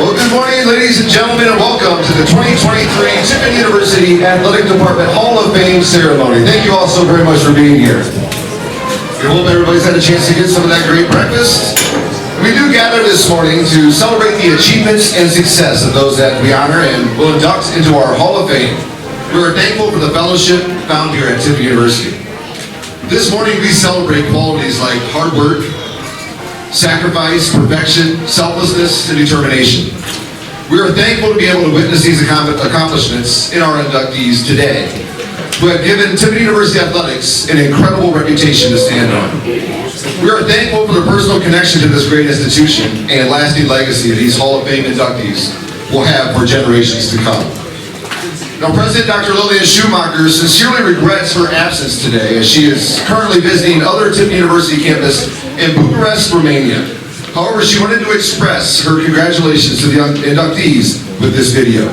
Well, good morning, ladies and gentlemen, and welcome to the 2023 Tiffin University Athletic Department Hall of Fame ceremony. Thank you all so very much for being here. We hope everybody's had a chance to get some of that great breakfast. We do gather this morning to celebrate the achievements and success of those that we honor and will induct into our Hall of Fame. We are thankful for the fellowship found here at Tiffin University. This morning we celebrate qualities like hard work, sacrifice, perfection, selflessness, and determination. We are thankful to be able to witness these accomplishments in our inductees today, who have given Tiffin University Athletics an incredible reputation to stand on. We are thankful for the personal connection to this great institution and lasting legacy these Hall of Fame inductees will have for generations to come. Now, President Dr. Lillian Schumacher sincerely regrets her absence today as she is currently visiting other Tiffin University campus in Bucharest, Romania. However, she wanted to express her congratulations to the inductees with this video.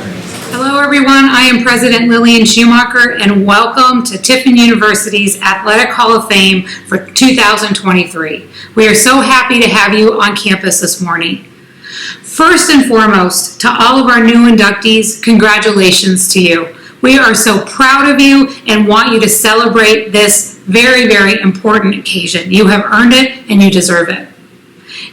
Hello everyone, I am President Lillian Schumacher and welcome to Tiffin University's Athletic Hall of Fame for 2023. We are so happy to have you on campus this morning. First and foremost, to all of our new inductees, congratulations to you. We are so proud of you and want you to celebrate this very, very important occasion. You have earned it and you deserve it.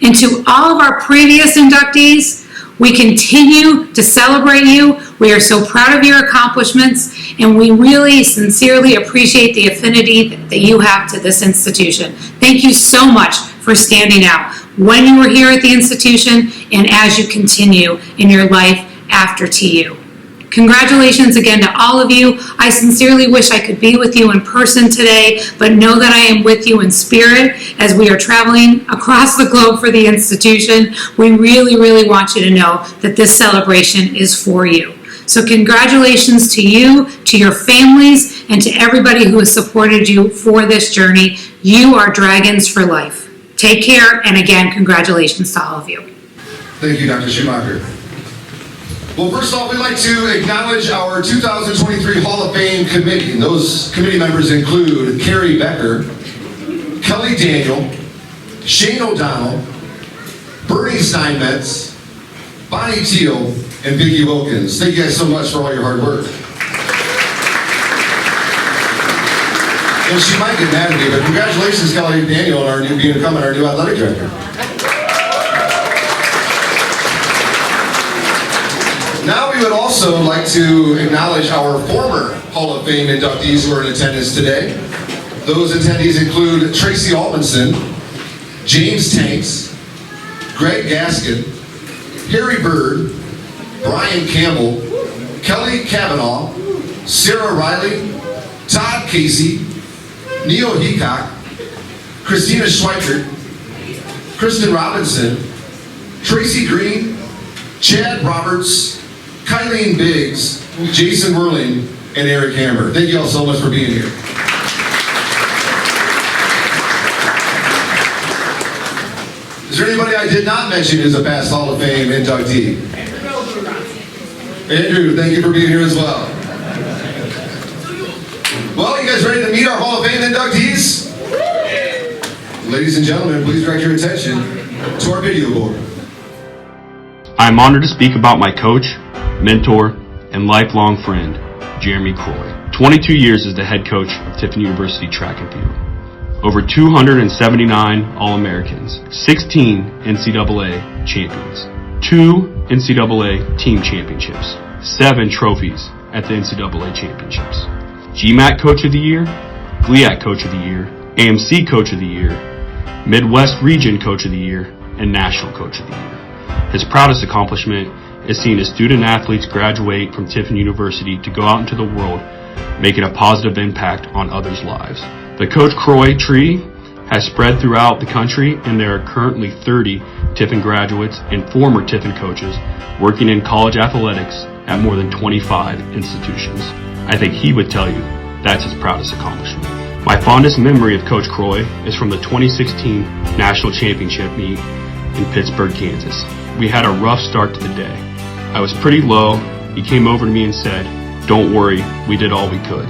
And to all of our previous inductees, we continue to celebrate you. We are so proud of your accomplishments and we really sincerely appreciate the affinity that you have to this institution. Thank you so much for standing out when you were here at the institution and as you continue in your life after TU. Congratulations again to all of you. I sincerely wish I could be with you in person today, but know that I am with you in spirit as we are traveling across the globe for the institution. We really, really want you to know that this celebration is for you. So congratulations to you, to your families, and to everybody who has supported you for this journey. You are dragons for life. Take care, and again, congratulations to all of you. Thank you, Dr. Schumacher. Well, first off, we'd like to acknowledge our 2023 Hall of Fame committee. And those committee members include Carrie Becker, Kelly Daniel, Shane O'Donnell, Bernie Steinmetz, Bonnie Teal, and Vicki Wilkins. Thank you guys so much for all your hard work. And she might get mad at me, but congratulations, Kelly Daniel, on becoming our new athletic director. Now we would also like to acknowledge our former Hall of Fame inductees who are in attendance today. Those attendees include Tracy Altmanson, James Tanks, Greg Gaskin, Harry Bird, Brian Campbell, Kelly Kavanaugh, Sarah Riley, Todd Casey, Neil Heacock, Christina Schweikert, Kristen Robinson, Tracy Green, Chad Roberts, Kylene Biggs, Jason Whirling, and Eric Hammer. Thank you all so much for being here. Is there anybody I did not mention as a past Hall of Fame inductee? Andrew, thank you for being here as well. Well, you guys ready to meet our Hall of Fame inductees? Ladies and gentlemen, please direct your attention to our video board. I am honored to speak about my coach, mentor, and lifelong friend, Jeremy Croy. 22 years as the head coach of Tiffin University Track and Field. Over 279 All-Americans, 16 NCAA champions, 2 NCAA team championships, 7 trophies at the NCAA championships. GMAC Coach of the Year, GLIAC Coach of the Year, AMC Coach of the Year, Midwest Region Coach of the Year, and National Coach of the Year. His proudest accomplishment is seeing his student athletes graduate from Tiffin University to go out into the world, making a positive impact on others' lives. The Coach Croy tree has spread throughout the country, and there are currently 30 Tiffin graduates and former Tiffin coaches working in college athletics at more than 25 institutions. I think he would tell you that's his proudest accomplishment. My fondest memory of Coach Croy is from the 2016 National Championship meet in Pittsburgh, Kansas. We had a rough start to the day. I was pretty low. He came over to me and said, "Don't worry, we did all we could."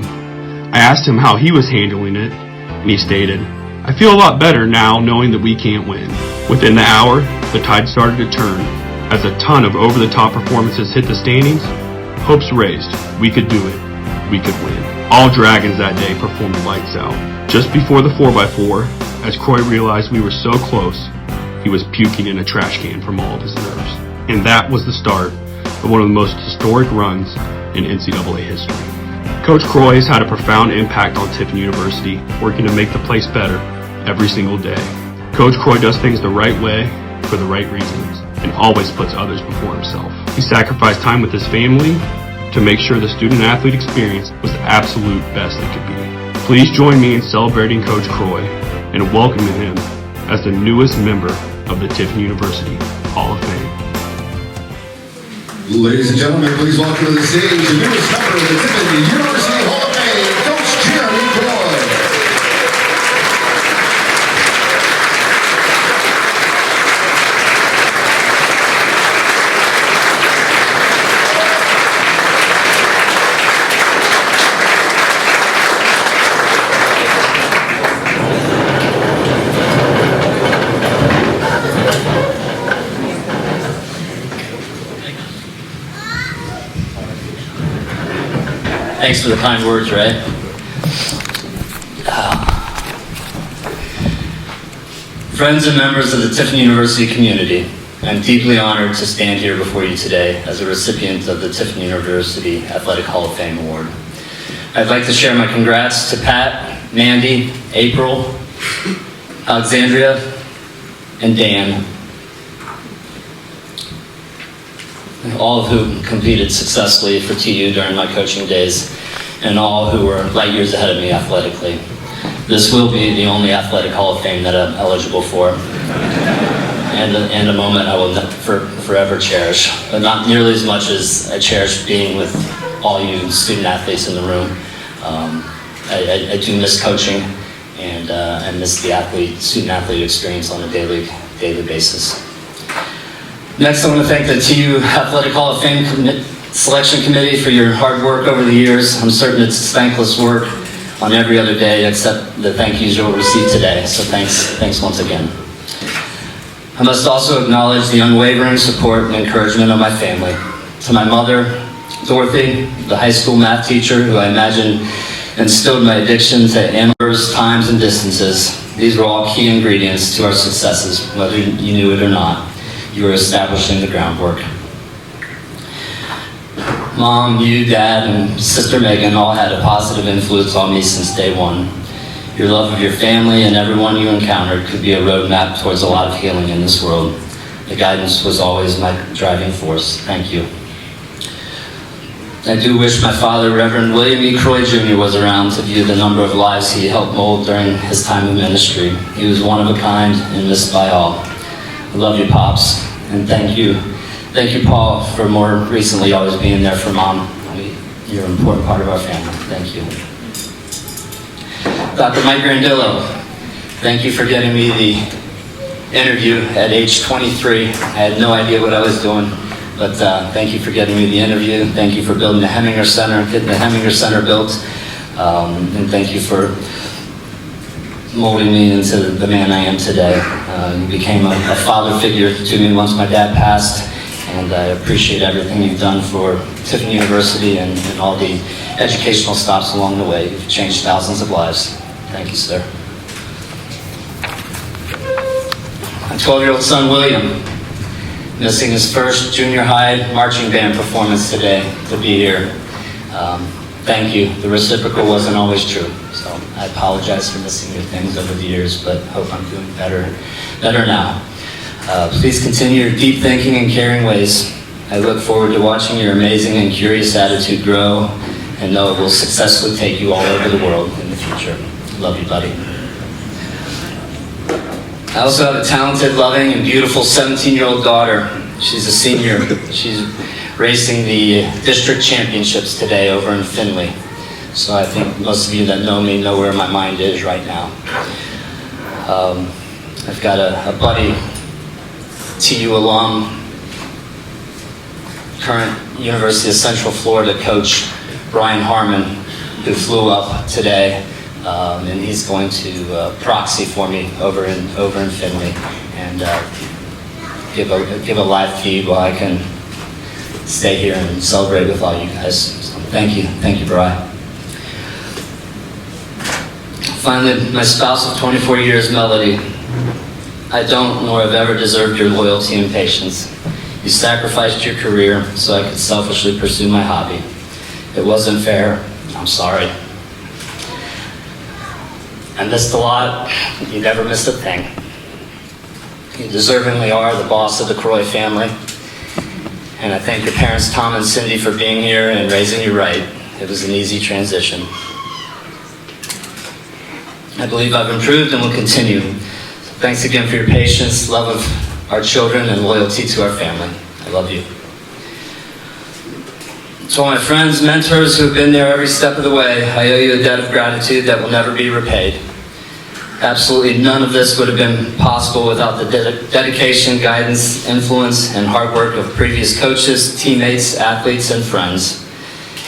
I asked him how he was handling it, and he stated, "I feel a lot better now knowing that we can't win." Within the hour, the tide started to turn, As a ton of over-the-top performances hit the standings, hopes raised. We could do it. We could win. All Dragons that day performed lights out. Just before the 4x4, as Croy realized we were so close, he was puking in a trash can from all of his nerves. And that was the start of one of the most historic runs in NCAA history. Coach Croy has had a profound impact on Tiffin University, working to make the place better every single day. Coach Croy does things the right way for the right reasons and always puts others before himself. He sacrificed time with his family to make sure the student-athlete experience was the absolute best it could be. Please join me in celebrating Coach Croy and welcoming him as the newest member of the Tiffin University Hall of Fame. Ladies and gentlemen, please welcome to the stage the newest member of the Tiffin University Hall of Fame, Coach Croy. Thanks for the kind words, Ray. Friends and members of the Tiffin University community, I'm deeply honored to stand here before you today as a recipient of the Tiffin University Athletic Hall of Fame Award. I'd like to share my congrats to Pat, Mandy, April, Alexandria, and Dan, all of whom competed successfully for TU during my coaching days, and all who were light years ahead of me athletically. This will be the only Athletic Hall of Fame that I'm eligible for, and a moment I will forever cherish, but not nearly as much as I cherish being with all you student athletes in the room. I do miss coaching, and miss the student athlete experience on a daily basis. Next, I want to thank the TU Athletic Hall of Fame Selection Committee for your hard work over the years. I'm certain it's thankless work on every other day except the thank yous you'll receive today, so thanks once again. I must also acknowledge the unwavering support and encouragement of my family. To my mother, Dorothy, the high school math teacher who I imagine instilled my addiction to numbers, times, and distances. These were all key ingredients to our successes, whether you knew it or not. You were establishing the groundwork. Mom, you, Dad, and Sister Megan all had a positive influence on me since day one. Your love of your family and everyone you encountered could be a roadmap towards a lot of healing in this world. The guidance was always my driving force. Thank you. I do wish my father, Reverend William E. Croy Jr. was around to view the number of lives he helped mold during his time of ministry. He was one of a kind and missed by all. I love you, Pops, and thank you. Thank you, Paul, for more recently always being there for Mom. You're an important part of our family. Thank you. Dr. Mike Grandillo, thank you for getting me the interview at age 23. I had no idea what I was doing, but thank you for getting me the interview. Thank you for building the Heminger Center, getting the Heminger Center built, and thank you for molding me into the man I am today. You became a father figure to me once my dad passed, and I appreciate everything you've done for Tiffin University and all the educational stops along the way. You've changed thousands of lives. Thank you, sir. My 12-year-old son, William, missing his first junior high marching band performance today to be here. Thank you. The reciprocal wasn't always true, so I apologize for missing your things over the years, but hope I'm doing better now. Please continue your deep thinking and caring ways. I look forward to watching your amazing and curious attitude grow, and know it will successfully take you all over the world in the future. Love you, buddy. I also have a talented, loving, and beautiful 17-year-old daughter. She's a senior. She's racing the district championships today over in Findlay. So I think most of you that know me know where my mind is right now. I've got a buddy, TU alum, current University of Central Florida coach, Brian Harmon, who flew up today, and he's going to proxy for me over in Findlay. And give a live feed while I can stay here and celebrate with all you guys. So thank you, Bri. Finally, my spouse of 24 years, Melody. I don't nor have ever deserved your loyalty and patience. You sacrificed your career so I could selfishly pursue my hobby. It wasn't fair. I'm sorry. I missed a lot. You never missed a thing. You deservingly are the boss of the Croy family. And I thank your parents, Tom and Cindy, for being here and raising you right. It was an easy transition. I believe I've improved and will continue. Thanks again for your patience, love of our children, and loyalty to our family. I love you. To all my friends, mentors who have been there every step of the way, I owe you a debt of gratitude that will never be repaid. Absolutely none of this would have been possible without the dedication, guidance, influence, and hard work of previous coaches, teammates, athletes, and friends,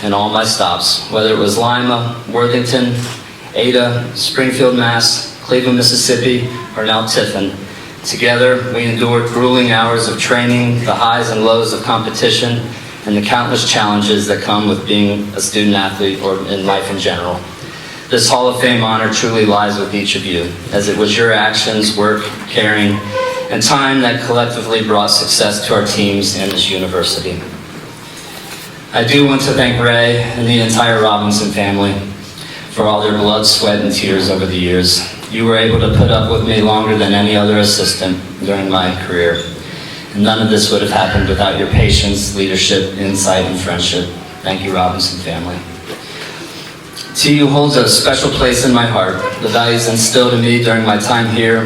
and all my stops, whether it was Lima, Worthington, Ada, Springfield, Mass, Cleveland, Mississippi, or now Tiffin. Together, we endured grueling hours of training, the highs and lows of competition, and the countless challenges that come with being a student athlete or in life in general. This Hall of Fame honor truly lies with each of you, as it was your actions, work, caring, and time that collectively brought success to our teams and this university. I do want to thank Ray and the entire Robinson family for all their blood, sweat, and tears over the years. You were able to put up with me longer than any other assistant during my career. And none of this would have happened without your patience, leadership, insight, and friendship. Thank you, Robinson family. TU holds a special place in my heart. The values instilled in me during my time here,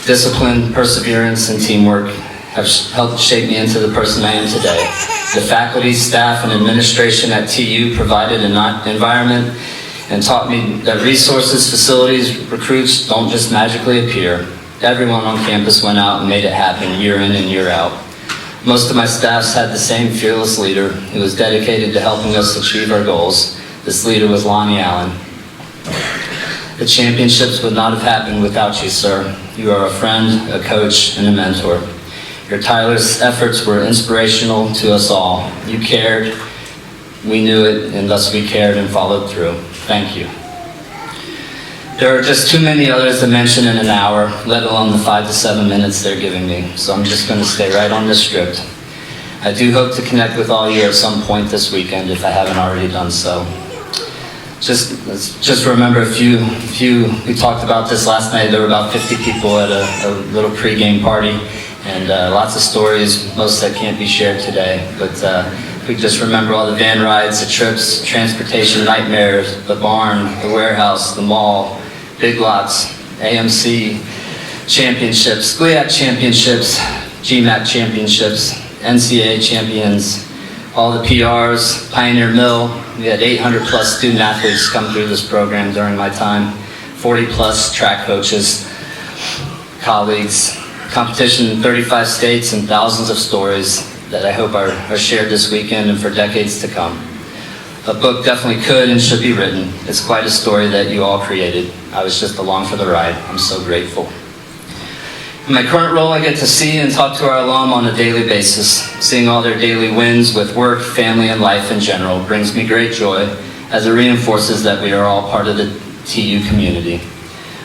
discipline, perseverance, and teamwork, have helped shape me into the person I am today. The faculty, staff, and administration at TU provided an environment and taught me that resources, facilities, recruits don't just magically appear. Everyone on campus went out and made it happen year in and year out. Most of my staffs had the same fearless leader who was dedicated to helping us achieve our goals. This leader was Lonnie Allen. The championships would not have happened without you, sir. You are a friend, a coach, and a mentor. Your tireless efforts were inspirational to us all. You cared, we knew it, and thus we cared and followed through. Thank you. There are just too many others to mention in an hour, let alone the 5 to 7 minutes they're giving me, so I'm just going to stay right on this script. I do hope to connect with all you at some point this weekend if I haven't already done so. Just remember a few, we talked about this last night, there were about 50 people at a little pre-game party, and lots of stories, most that can't be shared today, but we just remember all the van rides, the trips, transportation nightmares, the barn, the warehouse, the mall, Big Lots, AMC championships, GLIAC championships, GMAC championships, NCAA champions, all the PRs, Pioneer Mill. We had 800 plus student athletes come through this program during my time, 40 plus track coaches, colleagues, competition in 35 states, and thousands of stories that I hope are shared this weekend and for decades to come. A book definitely could and should be written. It's quite a story that you all created. I was just along for the ride. I'm so grateful. In my current role, I get to see and talk to our alum on a daily basis. Seeing all their daily wins with work, family, and life in general brings me great joy, as it reinforces that we are all part of the TU community.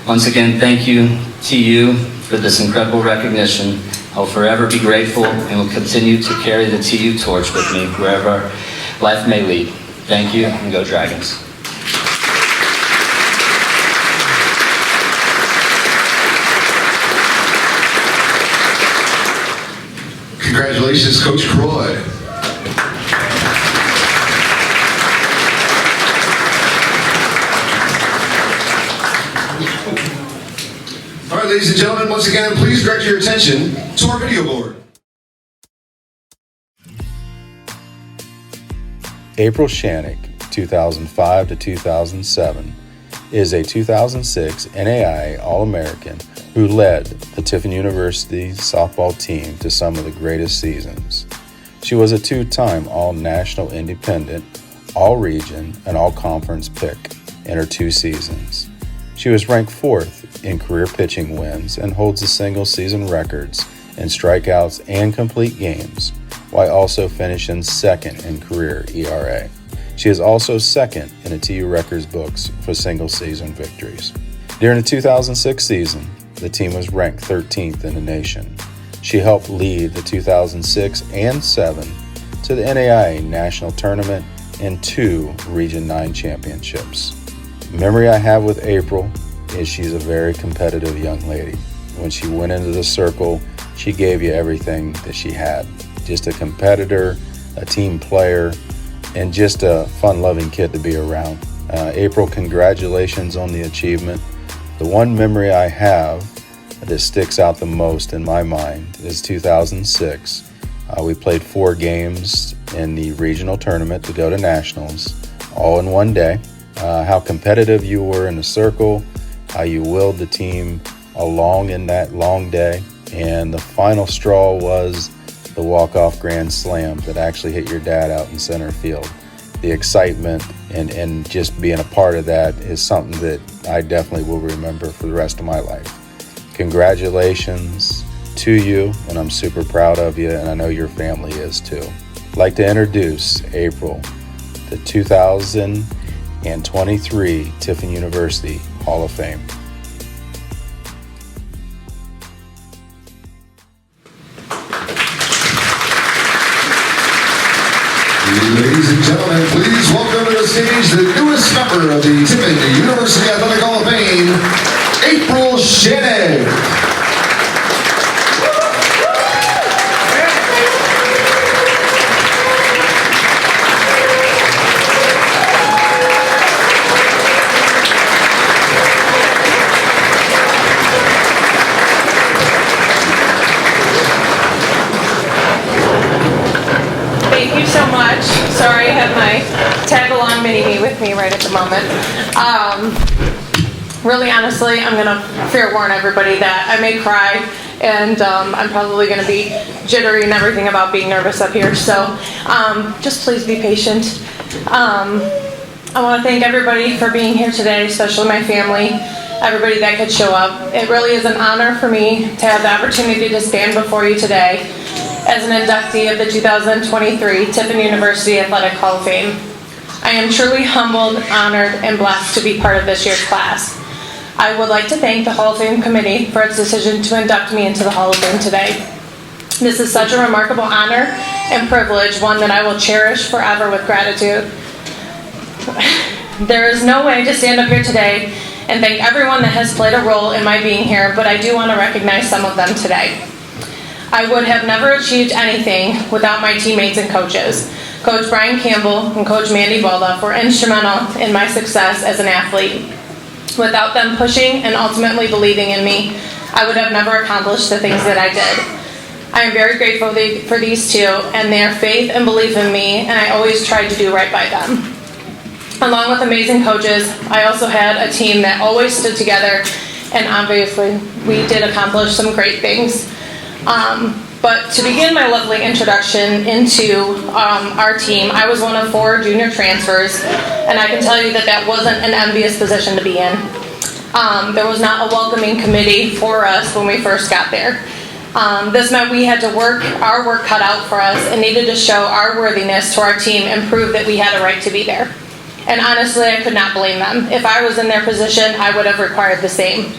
Once again, thank you, TU, for this incredible recognition. I will forever be grateful and will continue to carry the TU torch with me wherever life may lead. Thank you, and go Dragons. Congratulations, Coach Croy. All right, ladies and gentlemen, once again, please direct your attention to our video board. April Shaneck, 2005 to 2007, is a 2006 NAIA All-American who led the Tiffin University softball team to some of the greatest seasons. She was a two-time All-National Independent, All-Region, and All-Conference pick in her 2 seasons. She was ranked 4th in career pitching wins and holds the single-season records in strikeouts and complete games, while also finishing second in career ERA. She is also second in the TU records books for single-season victories. During the 2006 season, the team was ranked 13th in the nation. She helped lead the 2006 and 7 to the NAIA National Tournament and 2 Region 9 championships. The memory I have with April is she's a very competitive young lady. When she went into the circle, she gave you everything that she had. Just a competitor, a team player, and just a fun-loving kid to be around. April, congratulations on the achievement. The one memory I have that sticks out the most in my mind is 2006. We played 4 games in the regional tournament to go to nationals, all in one day. How competitive you were in the circle, how you willed the team along in that long day, and the final straw was the walk-off grand slam that actually hit your dad out in center field. The excitement and just being a part of that is something that I definitely will remember for the rest of my life. Congratulations to you, and I'm super proud of you, and I know your family is too. I'd like to introduce April, the 2023 Tiffin University Hall of Fame. Ladies and gentlemen, please welcome to the stage the newest member of the Tiffin University Athletic Hall of Fame, April Shaneck. Thank you so much. Sorry, I have my tag-along mini-me with me right at the moment. Really honestly, I'm going to fair warn everybody that I may cry, and I'm probably going to be jittery and everything about being nervous up here, so just please be patient. I want to thank everybody for being here today, especially my family, everybody that could show up. It really is an honor for me to have the opportunity to stand before you today as an inductee of the 2023 Tiffin University Athletic Hall of Fame. I am truly humbled, honored, and blessed to be part of this year's class. I would like to thank the Hall of Fame committee for its decision to induct me into the Hall of Fame today. This is such a remarkable honor and privilege, one that I will cherish forever with gratitude. There is no way to stand up here today and thank everyone that has played a role in my being here, but I do want to recognize some of them today. I would have never achieved anything without my teammates and coaches. Coach Brian Campbell and Coach Mandy were instrumental in my success as an athlete. Without them pushing and ultimately believing in me, I would have never accomplished the things that I did. I am very grateful for these two and their faith and belief in me, and I always tried to do right by them. Along with amazing coaches, I also had a team that always stood together, and obviously we did accomplish some great things. But to begin my lovely introduction into our team, I was one of 4 junior transfers, and I can tell you that that wasn't an envious position to be in. There was not a welcoming committee for us when we first got there. This meant we had to our work cut out for us and needed to show our worthiness to our team and prove that we had a right to be there. And honestly, I could not blame them. If I was in their position, I would have required the same.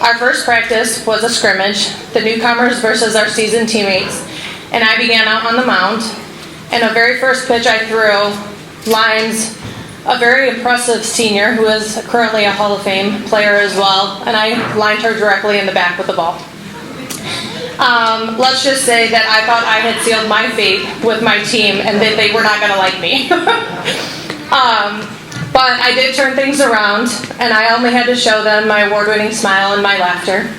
Our first practice was a scrimmage, the newcomers versus our seasoned teammates, and I began out on the mound. And the very first pitch I threw lines a very impressive senior who is currently a Hall of Fame player as well, and I lined her directly in the back with the ball. Let's just say that I thought I had sealed my fate with my team and that they were not going to like me. But I did turn things around, and I only had to show them my award-winning smile and my laughter.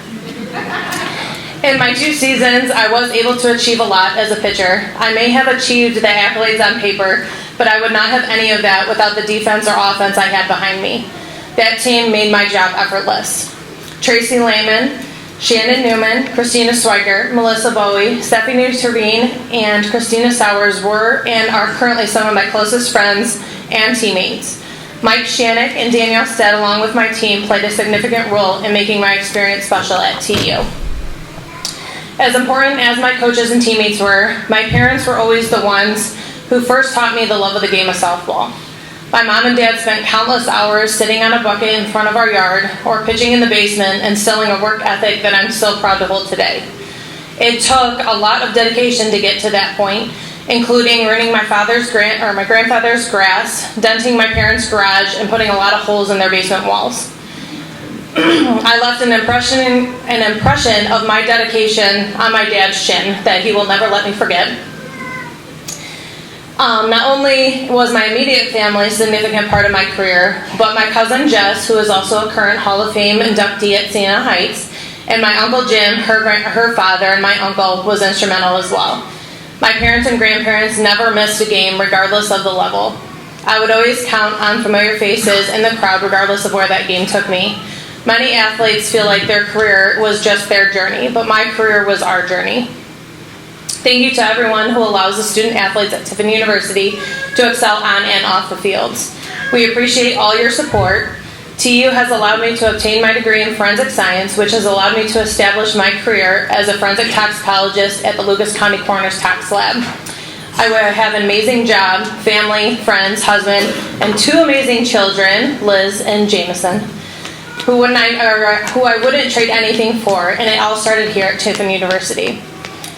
In my 2 seasons, I was able to achieve a lot as a pitcher. I may have achieved the accolades on paper, but I would not have any of that without the defense or offense I had behind me. That team made my job effortless. Tracy Lehman, Shannon Newman, Christina Swigert, Melissa Bowie, Stephanie Turbine, and Christina Sowers were and are currently some of my closest friends and teammates. Mike Shaneck and Danielle Stead, along with my team, played a significant role in making my experience special at TU. As important as my coaches and teammates were, my parents were always the ones who first taught me the love of the game of softball. My mom and dad spent countless hours sitting on a bucket in front of our yard or pitching in the basement, instilling a work ethic that I'm still proud to hold today. It took a lot of dedication to get to that point, including ruining my grandfather's grass, denting my parents' garage, and putting a lot of holes in their basement walls. I left an impression of my dedication on my dad's chin that he will never let me forget. Not only was my immediate family a significant part of my career, but my cousin Jess, who is also a current Hall of Fame inductee at Siena Heights, and my Uncle Jim, her father, and my uncle was instrumental as well. My parents and grandparents never missed a game regardless of the level. I would always count on familiar faces in the crowd regardless of where that game took me. Many athletes feel like their career was just their journey, but my career was our journey. Thank you to everyone who allows the student athletes at Tiffin University to excel on and off the fields. We appreciate all your support. TU has allowed me to obtain my degree in forensic science, which has allowed me to establish my career as a forensic toxicologist at the Lucas County Coroner's Tox Lab. I have an amazing job, family, friends, husband, and two amazing children, Liz and Jameson, who I wouldn't trade anything for, and it all started here at Tiffin University.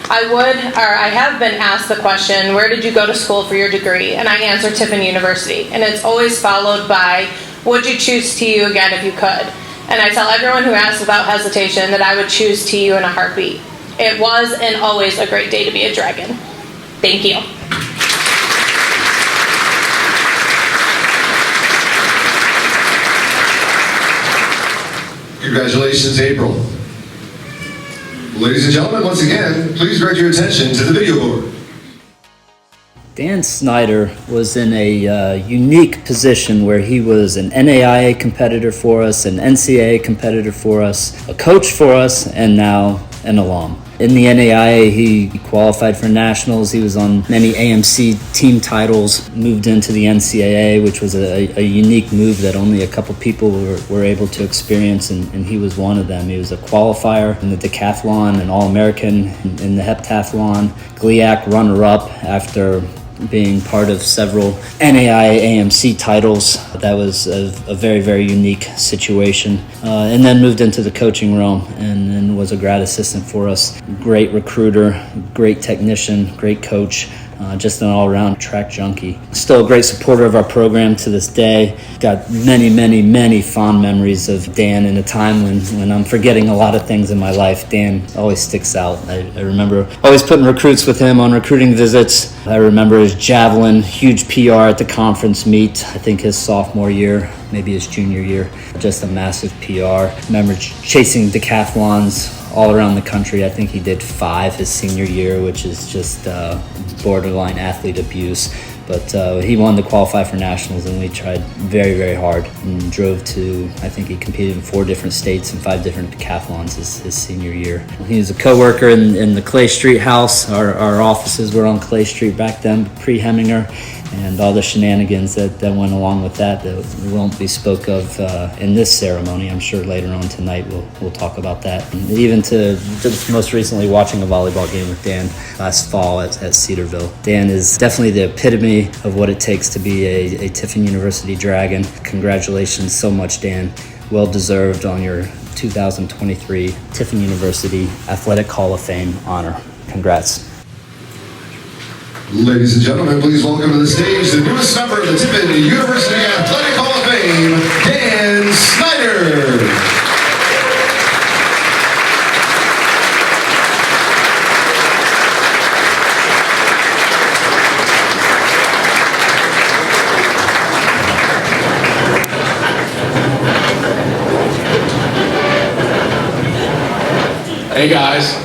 I have been asked the question, where did you go to school for your degree? And I answer Tiffin University. And it's always followed by, would you choose TU again if you could? And I tell everyone who asks without hesitation that I would choose TU in a heartbeat. It was and always a great day to be a Dragon. Thank you. Congratulations, April. Ladies and gentlemen, once again, please direct your attention to the video board. Dan Snyder was in a unique position where he was an NAIA competitor for us, an NCAA competitor for us, a coach for us, and now an alum. In the NAIA, he qualified for nationals. He was on many AMC team titles, moved into the NCAA, which was a unique move that only a couple people were able to experience, and he was one of them. He was a qualifier in the decathlon, an All-American in the heptathlon, GLIAC runner-up after being part of several NAIA AMC titles. That was a very, very unique situation. And then moved into the coaching realm and was a grad assistant for us. Great recruiter, great technician, great coach. Just an all-around track junkie. Still a great supporter of our program to this day. Got many, many, many fond memories of Dan in a time when I'm forgetting a lot of things in my life. Dan always sticks out. I remember always putting recruits with him on recruiting visits. I remember his javelin, huge PR at the conference meet, I think his sophomore year, maybe his junior year. Just a massive PR. Remember chasing decathlons all around the country. I think he did 5 his senior year, which is just borderline athlete abuse. But he wanted to qualify for nationals, and we tried very, very hard and drove to, I think he competed in 4 different states and 5 different decathlons his senior year. He was a co-worker in the Clay Street house. Our offices were on Clay Street back then, pre-Heminger, and all the shenanigans that went along with that won't be spoke of in this ceremony. I'm sure later on tonight we'll talk about that. And even to just most recently watching a volleyball game with Dan last fall at Cedarville. Dan is definitely the epitome of what it takes to be a Tiffin University Dragon. Congratulations so much, Dan. Well deserved on your 2023 Tiffin University Athletic Hall of Fame honor. Congrats. Ladies and gentlemen, please welcome to the stage the newest member of the Tiffin University Athletic Hall of Fame, Dan Snyder. Hey guys.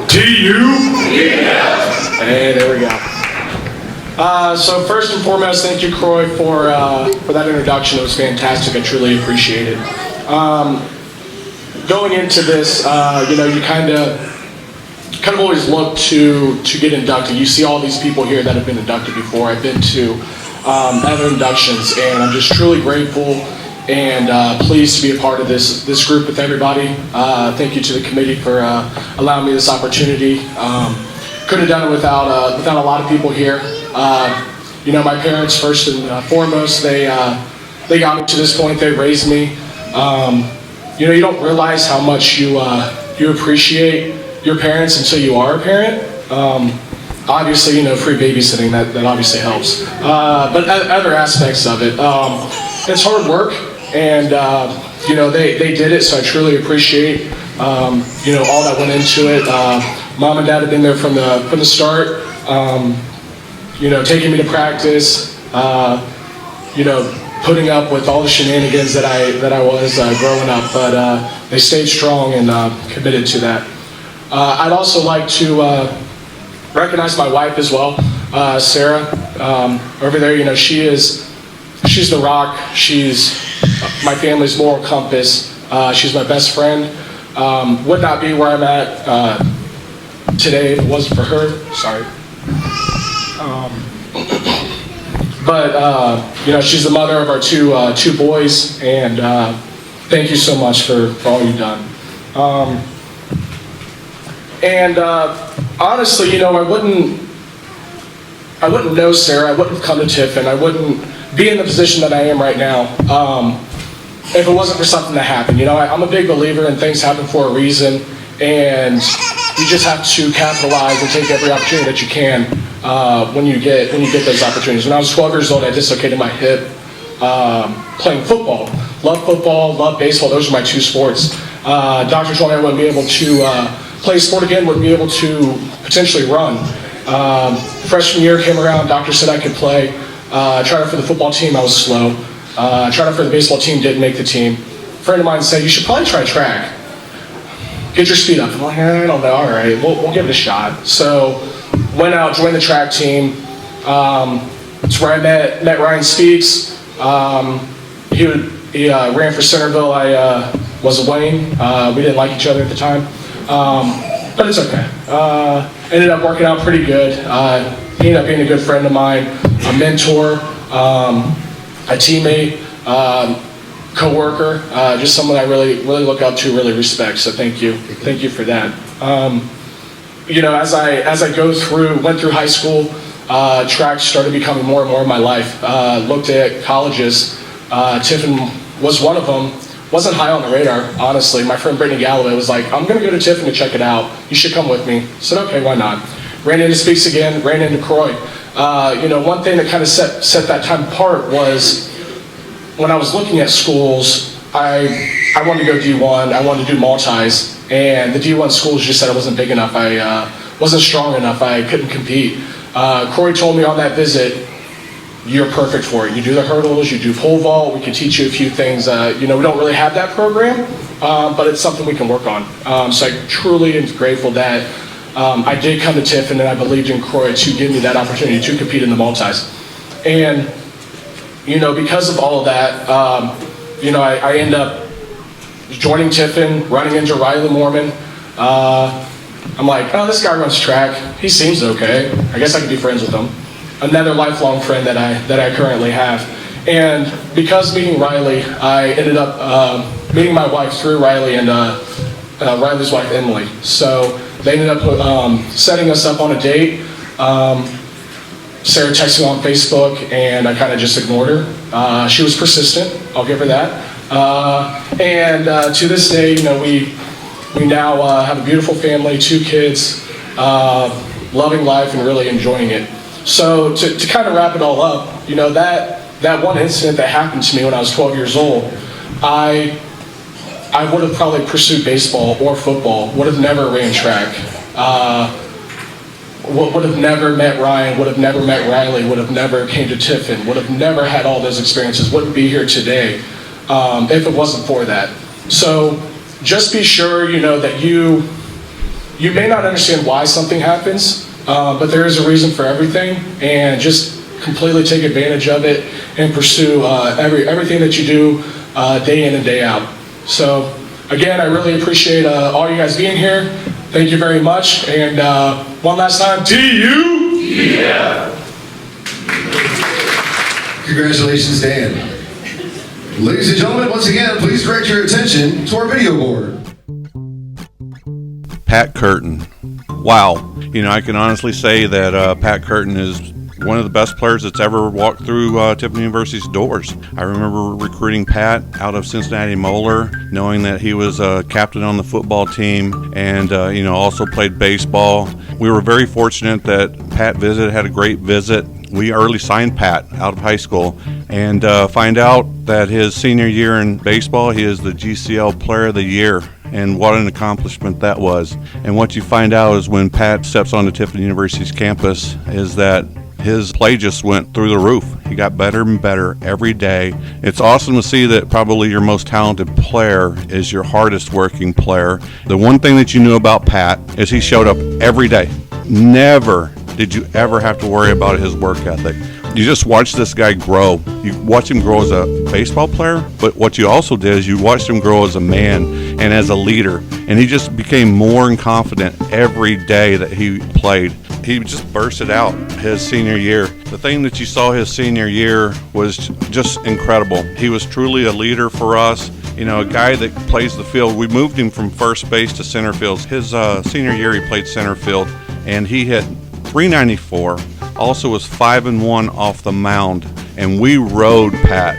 TU? Hey, there we go. So first and foremost, thank you, Croy, for that introduction. It was fantastic. I truly appreciate it. Going into this, you kind of always look to get inducted. You see all these people here that have been inducted before. I've been to other inductions, and I'm just truly grateful and pleased to be a part of this group with everybody. Thank you to the committee for allowing me this opportunity. Could have done it without a lot of people here. My parents, first and foremost, they got me to this point. They raised me. You don't realize how much you appreciate your parents until you are a parent. Obviously, free babysitting, that obviously helps. But other aspects of it, it's hard work, and they did it, so I truly appreciate all that went into it. Mom and Dad have been there from the start. Taking me to practice. Putting up with all the shenanigans that I was growing up, but they stayed strong and committed to that. I'd also like to recognize my wife as well, Sarah. Over there, she's the rock. She's my family's moral compass. She's my best friend. Would not be where I'm at today if it wasn't for her. Sorry. But she's the mother of our two boys, and thank you so much for all you've done. Honestly, I wouldn't know Sarah. I wouldn't have come to Tiffin. I wouldn't be in the position that I am right now if it wasn't for something that happened. I'm a big believer in things happen for a reason, and you just have to capitalize and take every opportunity that you can. When you get those opportunities. When I was 12 years old, I dislocated my hip playing football. Love baseball. Those are my two sports. Doctor told me I wouldn't be able to play sport again, wouldn't be able to potentially run. Freshman year came around, doctor said I could play. Tried out for the football team, I was slow. Tried out for the baseball team, didn't make the team. A friend of mine said, you should probably try track. Get your speed up. I'm like, I don't know, all right, we'll give it a shot. So, went out, joined the track team. It's where I met Ryan Speaks. He ran for Centerville. I was a Wayne. We didn't like each other at the time, but it's okay. Ended up working out pretty good. He ended up being a good friend of mine, a mentor, a teammate, co-worker, just someone I really look up to, really respect. So thank you for that. As I went through high school, track started becoming more and more of my life. Looked at colleges. Tiffin was one of them. Wasn't high on the radar, honestly. My friend Brittany Galloway was like, I'm going to go to Tiffin to check it out. You should come with me. I said, okay, why not? Ran into Speaks again, ran into Croy. One thing that kind of set that time apart was when I was looking at schools, I wanted to go D1, I wanted to do multis. And the D1 schools just said I wasn't big enough, I wasn't strong enough, I couldn't compete. Croy told me on that visit, you're perfect for it. You do the hurdles, you do pole vault, we can teach you a few things. We don't really have that program, but it's something we can work on. So I truly am grateful that I did come to Tiffin and I believed in Croy to give me that opportunity to compete in the multis. And, because of all of that, I end up joining Tiffin, running into Riley Mormon. I'm like, oh, this guy runs track. He seems okay. I guess I could be friends with him. Another lifelong friend that I currently have. And because meeting Riley, I ended up meeting my wife through Riley and Riley's wife, Emily. So they ended up setting us up on a date. Sarah texted me on Facebook, and I kind of just ignored her. She was persistent. I'll give her that. And to this day, we now have a beautiful family, 2 kids, loving life and really enjoying it. So to kind of wrap it all up, that one incident that happened to me when I was 12 years old, I would have probably pursued baseball or football, would have never ran track, would have never met Ryan, would have never met Riley, would have never came to Tiffin, would have never had all those experiences, wouldn't be here today if it wasn't for that. So just be sure, that you may not understand why something happens, but there is a reason for everything, and just completely take advantage of it and pursue everything that you do day in and day out. So again, I really appreciate all you guys being here. Thank you very much, and one last time, TU! Yeah! Congratulations, Dan. Ladies and gentlemen, once again, please direct your attention to our video board. Pat Curtin. Wow. I can honestly say that Pat Curtin is one of the best players that's ever walked through Tiffin University's doors. I remember recruiting Pat out of Cincinnati Moeller, knowing that he was a captain on the football team and, also played baseball. We were very fortunate that Pat had a great visit. We early signed Pat out of high school and find out that his senior year in baseball, he is the GCL Player of the Year. And what an accomplishment that was. And what you find out is when Pat steps onto Tiffin University's campus is that his play just went through the roof. He got better and better every day. It's awesome to see that probably your most talented player is your hardest working player. The one thing that you knew about Pat is he showed up every day. Never did you ever have to worry about his work ethic. You just watched this guy grow. You watched him grow as a baseball player, but what you also did is you watched him grow as a man and as a leader. And he just became more confident every day that he played. He just bursted out his senior year. The thing that you saw his senior year was just incredible. He was truly a leader for us. A guy that plays the field. We moved him from first base to center field. His senior year, he played center field, and he hit .394. Also was 5-1 off the mound, and we rode Pat.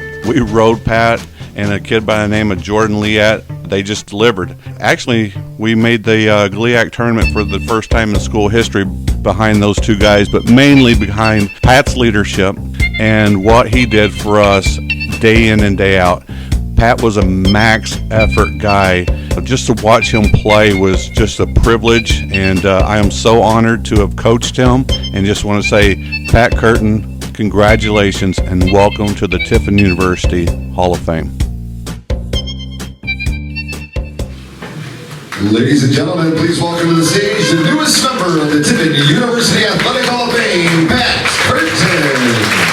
And a kid by the name of Jordan Liat. They just delivered. Actually, we made the GLIAC tournament for the first time in school history behind those two guys, but mainly behind Pat's leadership and what he did for us day in and day out. Pat was a max effort guy. Just to watch him play was just a privilege, and I am so honored to have coached him, and just want to say, Pat Curtin, congratulations and welcome to the Tiffin University Hall of Fame. Ladies and gentlemen, please welcome to the stage the newest member of the Tiffin University Athletic Hall of Fame, Pat Curtin.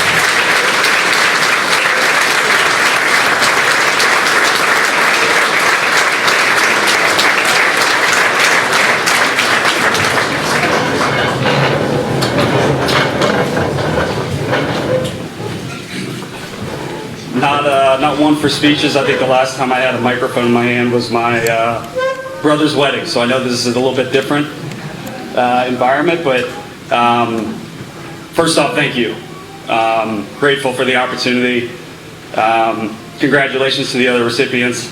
Not one for speeches. I think the last time I had a microphone in my hand was my brother's wedding, so I know this is a little bit different environment, but first off, thank you. Grateful for the opportunity. Congratulations to the other recipients.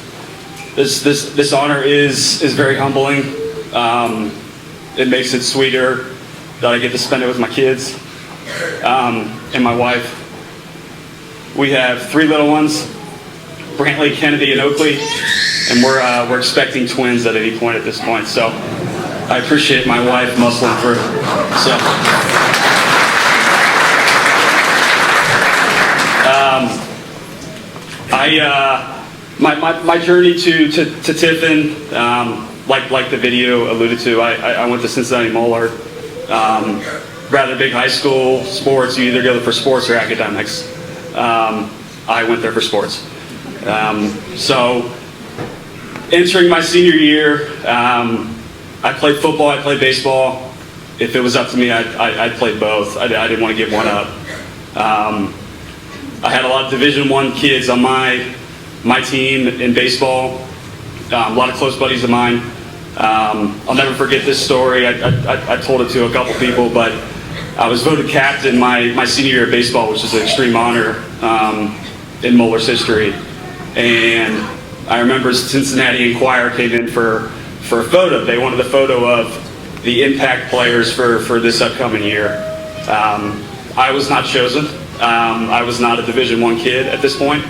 This honor is very humbling. It makes it sweeter that I get to spend it with my kids and my wife. We have 3 little ones, Brantley, Kennedy, and Oakley, and we're expecting twins at any point at this point. So I appreciate my wife muscling through. So my journey to Tiffin, like the video alluded to, I went to Cincinnati Moeller. Rather big high school. Sports, you either go for sports or academics. I went there for sports. So entering my senior year, I played football, I played baseball. If it was up to me, I'd play both. I didn't want to give one up. I had a lot of Division I kids on my team in baseball. A lot of close buddies of mine. I'll never forget this story. I told it to a couple people, but I was voted captain my senior year of baseball, which is an extreme honor in Moeller's history. And I remember Cincinnati Enquirer came in for a photo. They wanted a photo of the impact players for this upcoming year. I was not chosen. I was not a Division I kid at this point.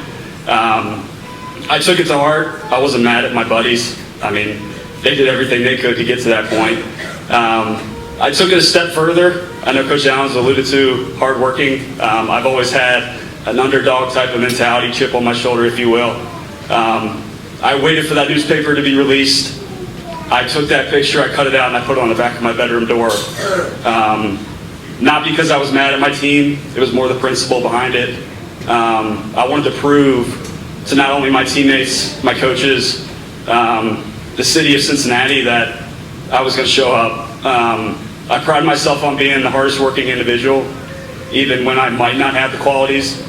I took it to heart. I wasn't mad at my buddies. I mean, they did everything they could to get to that point. I took it a step further. I know Coach Allen's alluded to hardworking. I've always had an underdog type of mentality, chip on my shoulder, if you will. I waited for that newspaper to be released. I took that picture, I cut it out, and I put it on the back of my bedroom door. Not because I was mad at my team, it was more the principle behind it. I wanted to prove to not only my teammates, my coaches, the city of Cincinnati that I was going to show up. I pride myself on being the hardest working individual, even when I might not have the qualities.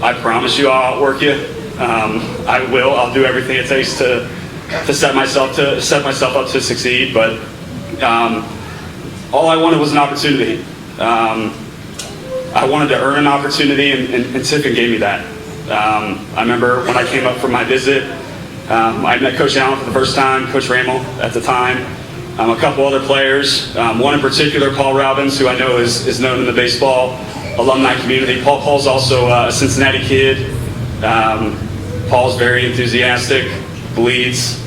I promise you I'll outwork you. I will. I'll do everything it takes to set myself up to succeed. But all I wanted was an opportunity. I wanted to earn an opportunity, and Tiffin gave me that. I remember when I came up for my visit, I met Coach Allen for the first time, Coach Ramel at the time, a couple other players, one in particular, Paul Robbins, who I know is known in the baseball alumni community. Paul's also a Cincinnati kid. Paul's very enthusiastic, bleeds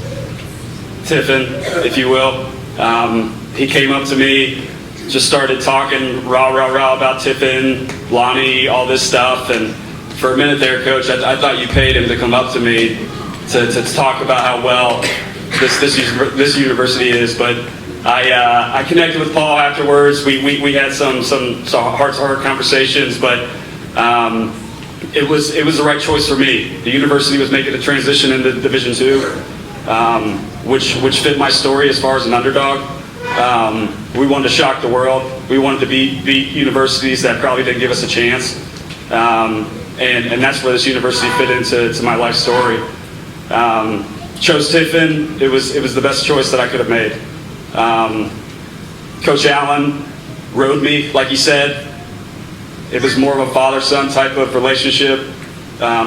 Tiffin, if you will. He came up to me, just started talking rah about Tiffin, Lonnie, all this stuff, and for a minute there, Coach, I thought you paid him to come up to me to talk about how well this university is. But I connected with Paul afterwards. We had some heart-to-heart conversations, but it was the right choice for me. The university was making a transition into Division II, which fit my story as far as an underdog. We wanted to shock the world. We wanted to beat universities that probably didn't give us a chance. And that's where this university fit into my life story. Chose Tiffin. It was the best choice that I could have made. Coach Allen rode me, like he said. It was more of a father-son type of relationship.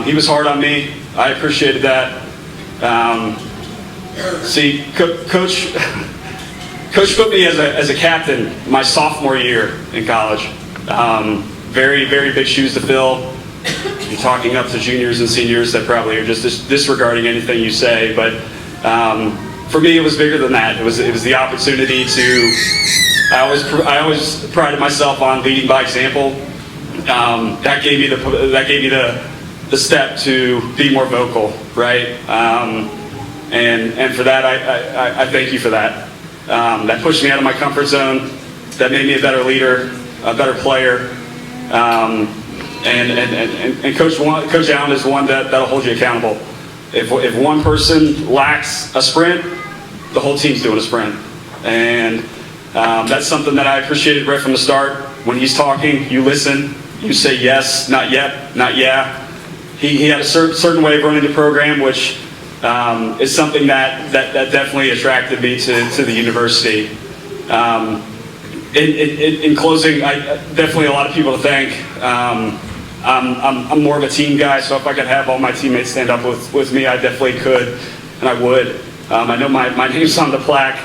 He was hard on me. I appreciated that. Coach put me as a captain my sophomore year in college. Very, very big shoes to fill. You're talking up to juniors and seniors that probably are just disregarding anything you say. But for me, it was bigger than that. It was the opportunity to. I always prided myself on leading by example. That gave me the step to be more vocal, right? And for that, I thank you for that. That pushed me out of my comfort zone. That made me a better leader, a better player. And Coach Allen is one that'll hold you accountable. If one person lacks a sprint, the whole team's doing a sprint. And that's something that I appreciated right from the start. When he's talking, you listen. You say yes, not yet, not yeah. He had a certain way of running the program, which is something that definitely attracted me to the university. In closing, I definitely a lot of people to thank. I'm more of a team guy, so if I could have all my teammates stand up with me, I definitely could, and I would. I know my name's on the plaque,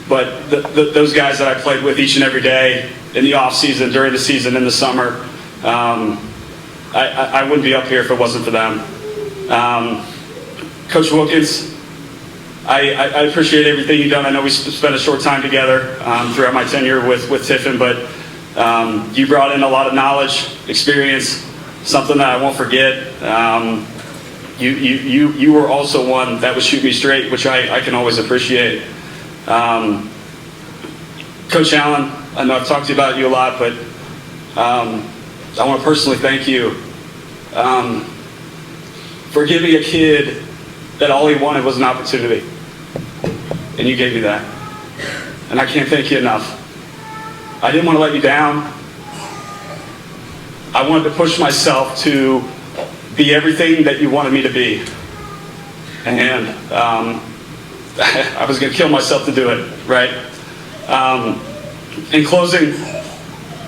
but those guys that I played with each and every day in the off season, during the season, in the summer, I wouldn't be up here if it wasn't for them. Coach Wilkins, I appreciate everything you've done. I know we spent a short time together throughout my tenure with Tiffin, but you brought in a lot of knowledge, experience, something that I won't forget. You were also one that would shoot me straight, which I can always appreciate. Coach Allen, I know I've talked to you about you a lot, but I want to personally thank you for giving a kid that all he wanted was an opportunity. And you gave me that. And I can't thank you enough. I didn't want to let you down. I wanted to push myself to be everything that you wanted me to be. And I was going to kill myself to do it, right? In closing,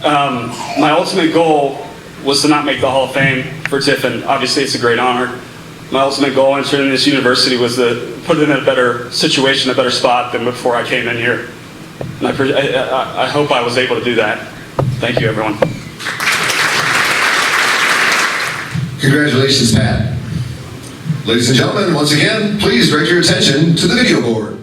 my ultimate goal was to not make the Hall of Fame for Tiffin. Obviously, it's a great honor. My ultimate goal entering this university was to put it in a better situation, a better spot than before I came in here. And I hope I was able to do that. Thank you, everyone. Congratulations, Pat. Ladies and gentlemen, once again, please direct your attention to the video board.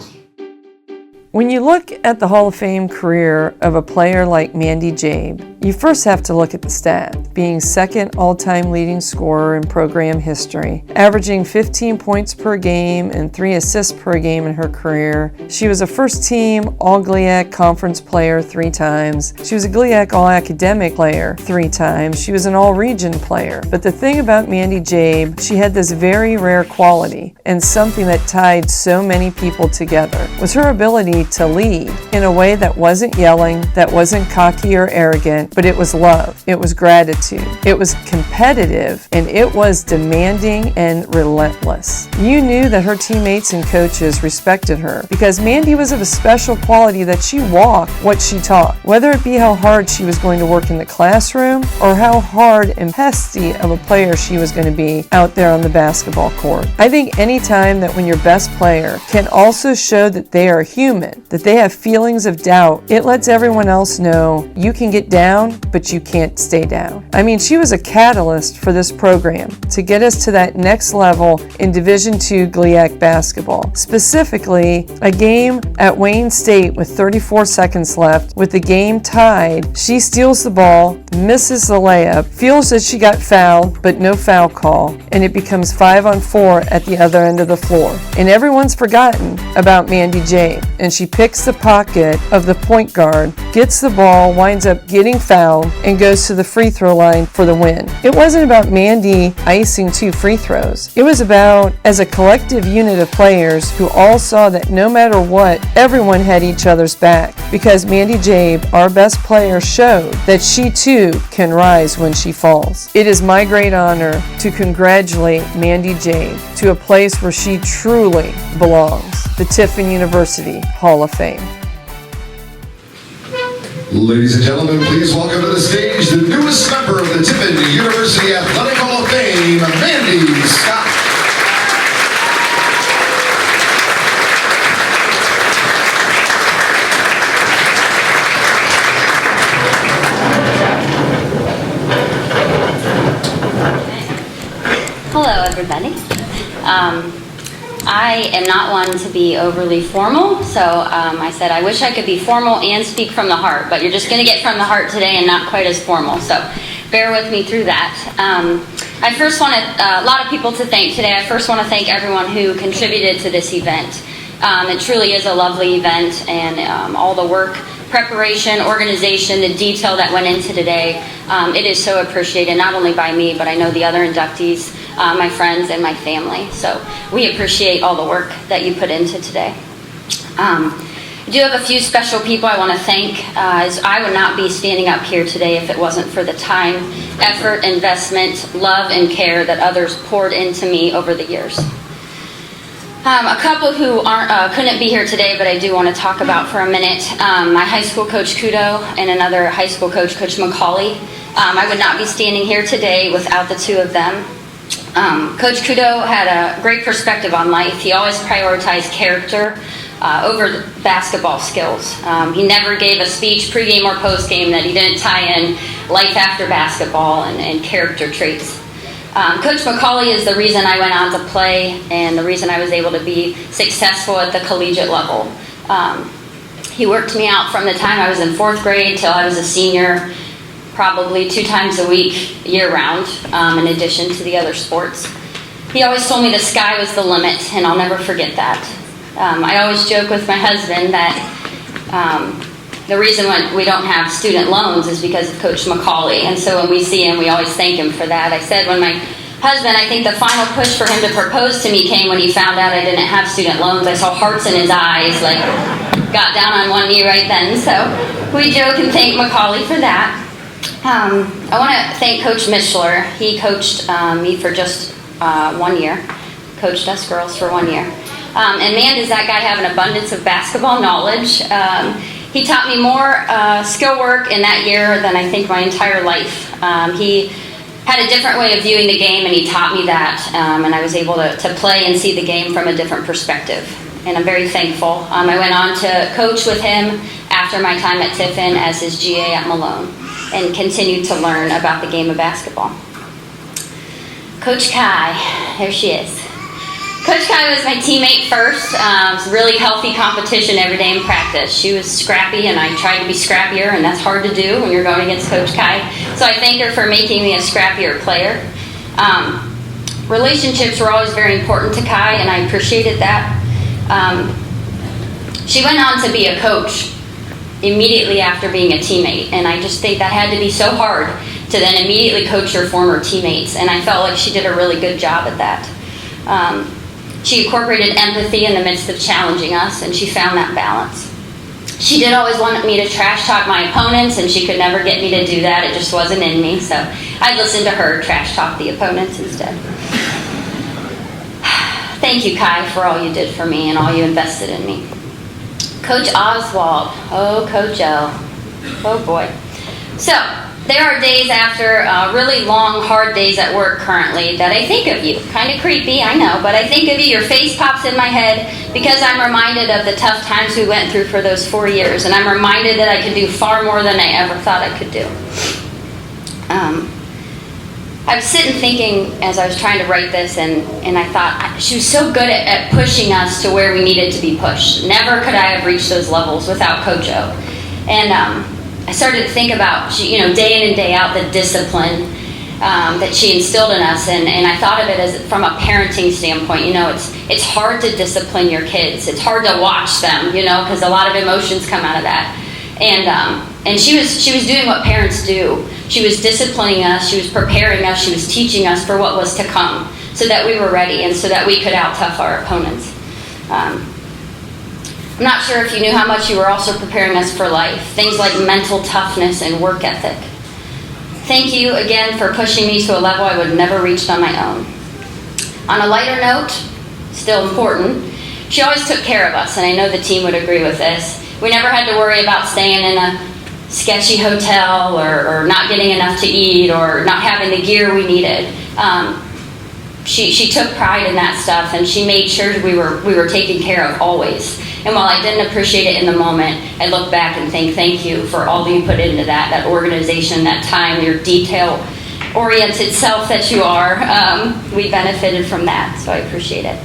When you look at the Hall of Fame career of a player like Mandy Jabe, you first have to look at the stat. Being second all-time leading scorer in program history, averaging 15 points per game and 3 assists per game in her career. She was a first-team All-GLIAC Conference player 3 times. She was a GLIAC All-Academic player 3 times. She was an All-Region player. But the thing about Mandy Jabe, she had this very rare quality, and something that tied so many people together, was her ability to lead in a way that wasn't yelling, that wasn't cocky or arrogant, but it was love, it was gratitude, it was competitive, and it was demanding and relentless. You knew that her teammates and coaches respected her because Mandy was of a special quality that she walked what she taught, whether it be how hard she was going to work in the classroom or how hard and pesty of a player she was going to be out there on the basketball court. I think any time that when your best player can also show that they are human, that they have feelings of doubt, it lets everyone else know you can get down, but you can't stay down. I mean, she was a catalyst for this program to get us to that next level in Division II GLIAC basketball. Specifically, a game at Wayne State with 34 seconds left, with the game tied, she steals the ball, misses the layup, feels that she got fouled, but no foul call, and it becomes 5-on-4 at the other end of the floor. And everyone's forgotten about Mandy Jabe, and she picks the pocket of the point guard, gets the ball, winds up getting fouled, and goes to the free throw line for the win. It wasn't about Mandy icing 2 free throws. It was about, as a collective unit of players who all saw that no matter what, everyone had each other's back, because Mandy Jabe, our best player, showed that she too can rise when she falls. It is my great honor to congratulate Mandy Jabe to a place where she truly belongs, the Tiffin University Hall of Fame. Ladies and gentlemen, please welcome to the stage the newest member of the Tiffin University Athletic Hall of Fame, Mandy Scott. Hello, everybody. I am not one to be overly formal, so I said I wish I could be formal and speak from the heart, but you're just going to get from the heart today and not quite as formal, so bear with me through that. I first want a lot of people to thank today. I first want to thank everyone who contributed to this event. It truly is a lovely event, and all the work, preparation, organization, the detail that went into today, it is so appreciated, not only by me, but I know the other inductees, my friends, and my family. So we appreciate all the work that you put into today. I do have a few special people I want to thank, as I would not be standing up here today if it wasn't for the time, effort, investment, love, and care that others poured into me over the years. A couple who couldn't be here today, but I do want to talk about for a minute. My high school coach, Kudo, and another high school coach, Coach McCauley. I would not be standing here today without the two of them. Coach Kudo had a great perspective on life. He always prioritized character over basketball skills. He never gave a speech pregame or postgame that he didn't tie in life after basketball and character traits. Coach McCauley is the reason I went on to play and the reason I was able to be successful at the collegiate level. He worked me out from the time I was in 4th grade till I was a senior, probably 2 times a week, year-round, in addition to the other sports. He always told me the sky was the limit, and I'll never forget that. I always joke with my husband that the reason why we don't have student loans is because of Coach McCauley, and so when we see him, we always thank him for that. I said when my husband, I think the final push for him to propose to me came when he found out I didn't have student loans. I saw hearts in his eyes, like, got down on one knee right then, so we joke and thank McCauley for that. I want to thank Coach Mishler. He coached me for just 1 year, coached us girls for 1 year. And man, does that guy have an abundance of basketball knowledge. He taught me more skill work in that year than I think my entire life. He had a different way of viewing the game, and he taught me that, and I was able to play and see the game from a different perspective. And I'm very thankful. I went on to coach with him after my time at Tiffin as his GA at Malone, and continued to learn about the game of basketball. Coach Kai, there she is. Coach Kai was my teammate first. It was really healthy competition every day in practice. She was scrappy, and I tried to be scrappier, and that's hard to do when you're going against Coach Kai. So I thank her for making me a scrappier player. Relationships were always very important to Kai, and I appreciated that. She went on to be a coach immediately after being a teammate, and I just think that had to be so hard to then immediately coach your former teammates, and I felt like she did a really good job at that. She incorporated empathy in the midst of challenging us, and she found that balance. She did always want me to trash talk my opponents, and she could never get me to do that. It just wasn't in me, so I'd listen to her trash talk the opponents instead. Thank you, Kai, for all you did for me and all you invested in me. Coach Oswald. Oh, Coach O. Oh, boy. So, there are days after really long, hard days at work currently that I think of you. Kind of creepy, I know, but I think of you. Your face pops in my head because I'm reminded of the tough times we went through for those 4 years, and I'm reminded that I could do far more than I ever thought I could do. I was sitting thinking as I was trying to write this, and I thought, she was so good at pushing us to where we needed to be pushed. Never could I have reached those levels without Coach O. And I started to think about, day in and day out, the discipline that she instilled in us, and I thought of it as from a parenting standpoint. It's hard to discipline your kids. It's hard to watch them, because a lot of emotions come out of that. And she was doing what parents do. She was disciplining us. She was preparing us. She was teaching us for what was to come, so that we were ready and so that we could out-tough our opponents. I'm not sure if you knew how much you were also preparing us for life. Things like mental toughness and work ethic. Thank you again for pushing me to a level I would have never reached on my own. On a lighter note, still important, she always took care of us, and I know the team would agree with this. We never had to worry about staying in a sketchy hotel or not getting enough to eat or not having the gear we needed. She took pride in that stuff, and she made sure we were taken care of always. And while I didn't appreciate it in the moment, I look back and think, thank you for all that you put into that organization, that time, your detail-oriented self that you are. We benefited from that, so I appreciate it.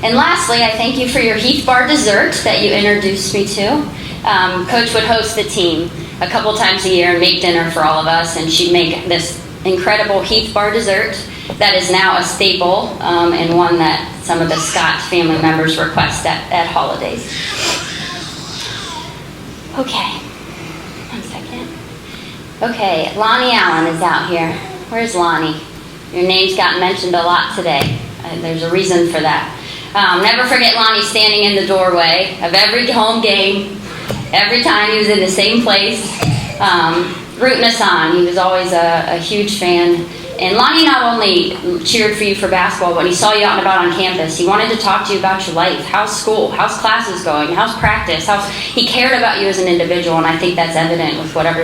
And lastly, I thank you for your Heath Bar dessert that you introduced me to. Coach would host the team a couple times a year and make dinner for all of us, and she'd make this incredible Heath Bar dessert that is now a staple, and one that some of the Scott family members request at holidays. Okay, 1 second. Okay, Lonnie Allen is out here. Where's Lonnie? Your name's gotten mentioned a lot today. There's a reason for that. Never forget Lonnie standing in the doorway of every home game, every time he was in the same place, rooting us on. He was always a huge fan. And Lonnie not only cheered for you for basketball, but when he saw you out and about on campus, he wanted to talk to you about your life. How's school? How's classes going? How's practice? He cared about you as an individual, and I think that's evident with what I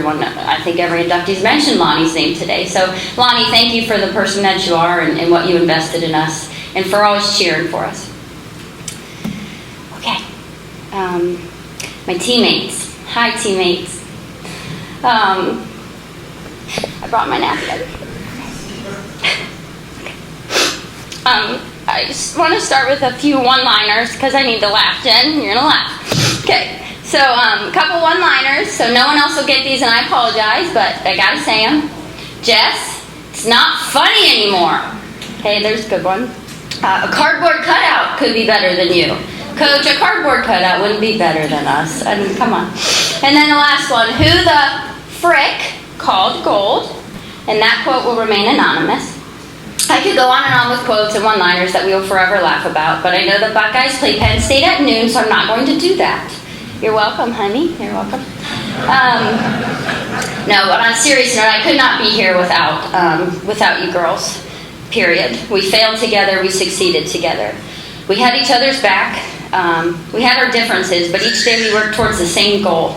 think every inductee's mentioned Lonnie's name today. So, Lonnie, thank you for the person that you are and what you invested in us, and for always cheering for us. Okay. My teammates. Hi, teammates. I brought my napkin. I just want to start with a few one-liners because I need to laugh, Jen. You're going to laugh. Okay, so a couple one-liners, so no one else will get these, and I apologize, but I got to say them. Jess, it's not funny anymore. Okay, there's a good one. A cardboard cutout could be better than you. Coach, a cardboard cutout wouldn't be better than us. I mean, come on. And then the last one, who the frick called gold? And that quote will remain anonymous. I could go on and on with quotes and one-liners that we will forever laugh about, but I know the Buckeyes play Penn State at noon, so I'm not going to do that. You're welcome, honey. You're welcome. No, but on a serious note, I could not be here without you girls, period. We failed together. We succeeded together. We had each other's back. We had our differences, but each day we worked towards the same goal.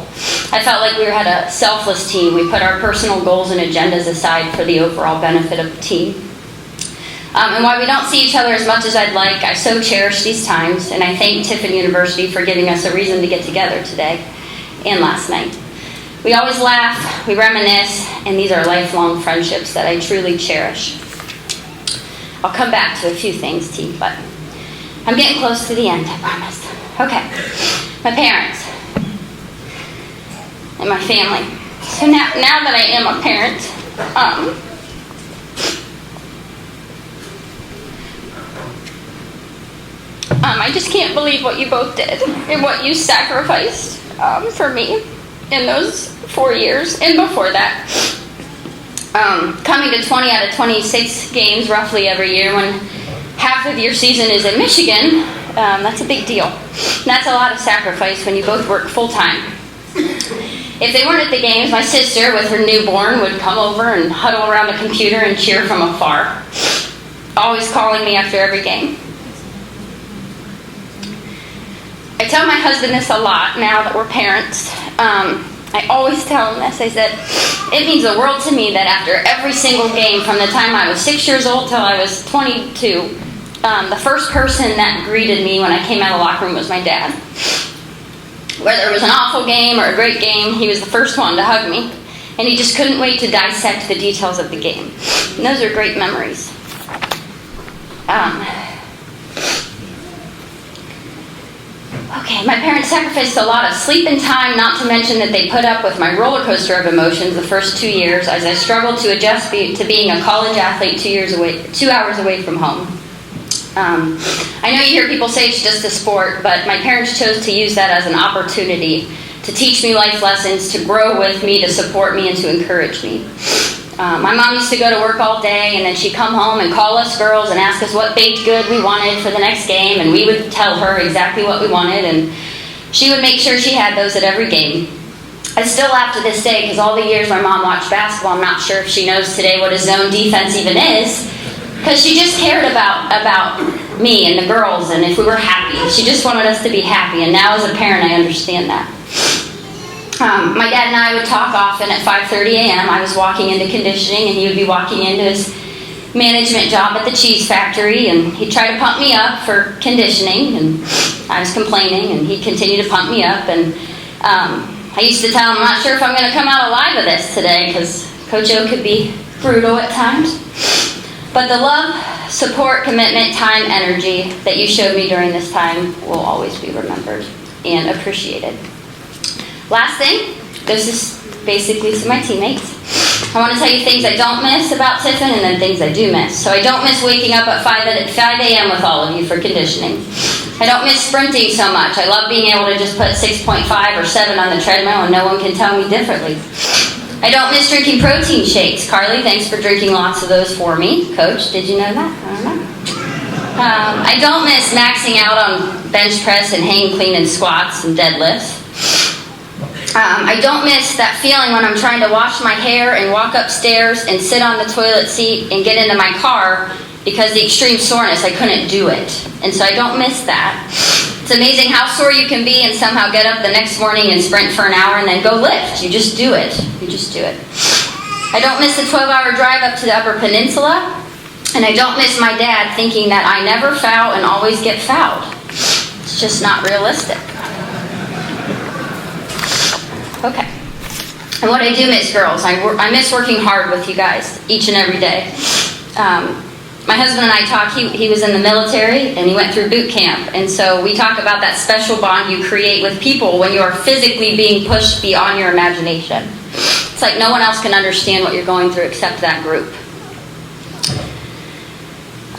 I felt like we had a selfless team. We put our personal goals and agendas aside for the overall benefit of the team. And while we don't see each other as much as I'd like, I so cherish these times, and I thank Tiffin University for giving us a reason to get together today and last night. We always laugh, we reminisce, and these are lifelong friendships that I truly cherish. I'll come back to a few things, team, but I'm getting close to the end, I promise. Okay, my parents and my family. So now that I am a parent, I just can't believe what you both did and what you sacrificed for me in those 4 years and before that. Coming to 20 out of 26 games roughly every year when half of your season is in Michigan That's a big deal. And that's a lot of sacrifice when you both work full-time. If they weren't at the games, my sister with her newborn would come over and huddle around the computer and cheer from afar, always calling me after every game. I tell my husband this a lot now that we're parents. I always tell him this. I said, it means the world to me that after every single game, from the time I was 6 years old till I was 22, the first person that greeted me when I came out of the locker room was my dad. Whether it was an awful game or a great game, he was the first one to hug me. And he just couldn't wait to dissect the details of the game. And those are great memories. Okay, my parents sacrificed a lot of sleep and time, not to mention that they put up with my roller coaster of emotions the first 2 years as I struggled to adjust to being a college athlete 2 hours away from home. I know you hear people say it's just a sport, but my parents chose to use that as an opportunity to teach me life lessons, to grow with me, to support me, and to encourage me. My mom used to go to work all day, and then she'd come home and call us girls and ask us what baked good we wanted for the next game, and we would tell her exactly what we wanted, and she would make sure she had those at every game. I still laugh to this day because all the years my mom watched basketball, I'm not sure if she knows today what a zone defense even is, because she just cared about me and the girls and if we were happy. She just wanted us to be happy, and now as a parent I understand that. My dad and I would talk often at 5:30 a.m. I was walking into conditioning and he would be walking into his management job at the cheese factory, and he'd try to pump me up for conditioning, and I was complaining and he'd continue to pump me up, and I used to tell him, I'm not sure if I'm going to come out alive of this today because Coach O could be brutal at times. But the love, support, commitment, time, energy that you showed me during this time will always be remembered and appreciated. Last thing, this is basically to my teammates. I want to tell you things I don't miss about Tiffin and then things I do miss. So I don't miss waking up at 5 a.m. with all of you for conditioning. I don't miss sprinting so much. I love being able to just put 6.5 or 7 on the treadmill and no one can tell me differently. I don't miss drinking protein shakes. Carly, thanks for drinking lots of those for me. Coach, did you know that? I don't know. I don't miss maxing out on bench press and hang clean and squats and deadlifts. I don't miss that feeling when I'm trying to wash my hair and walk upstairs and sit on the toilet seat and get into my car because the extreme soreness, I couldn't do it. And so I don't miss that. It's amazing how sore you can be and somehow get up the next morning and sprint for an hour and then go lift. You just do it. You just do it. I don't miss the 12-hour drive up to the Upper Peninsula. And I don't miss my dad thinking that I never foul and always get fouled. It's just not realistic. Okay. And what I do miss, girls, I miss working hard with you guys each and every day. My husband and I talk, he was in the military and he went through boot camp. And so we talk about that special bond you create with people when you are physically being pushed beyond your imagination. It's like no one else can understand what you're going through except that group.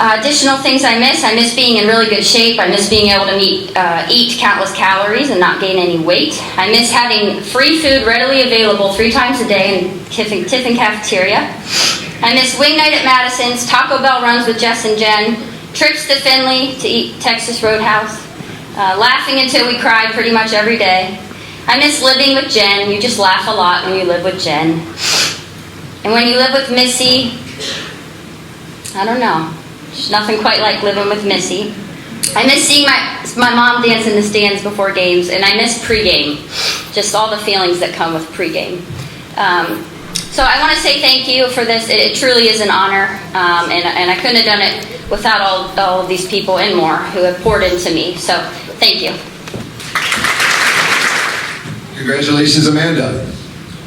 Additional things I miss being in really good shape. I miss being able to eat countless calories and not gain any weight. I miss having free food readily available 3 times a day in Tiffin cafeteria. I miss wing night at Madison's, Taco Bell runs with Jess and Jen, trips to Findlay to eat Texas Roadhouse, laughing until we cried pretty much every day. I miss living with Jen. You just laugh a lot when you live with Jen. And when you live with Missy, I don't know. There's nothing quite like living with Missy. I miss seeing my mom dance in the stands before games, and I miss pregame. Just all the feelings that come with pregame. So I want to say thank you for this. It truly is an honor, and I couldn't have done it without all of these people and more who have poured into me. So thank you. Congratulations, Amanda.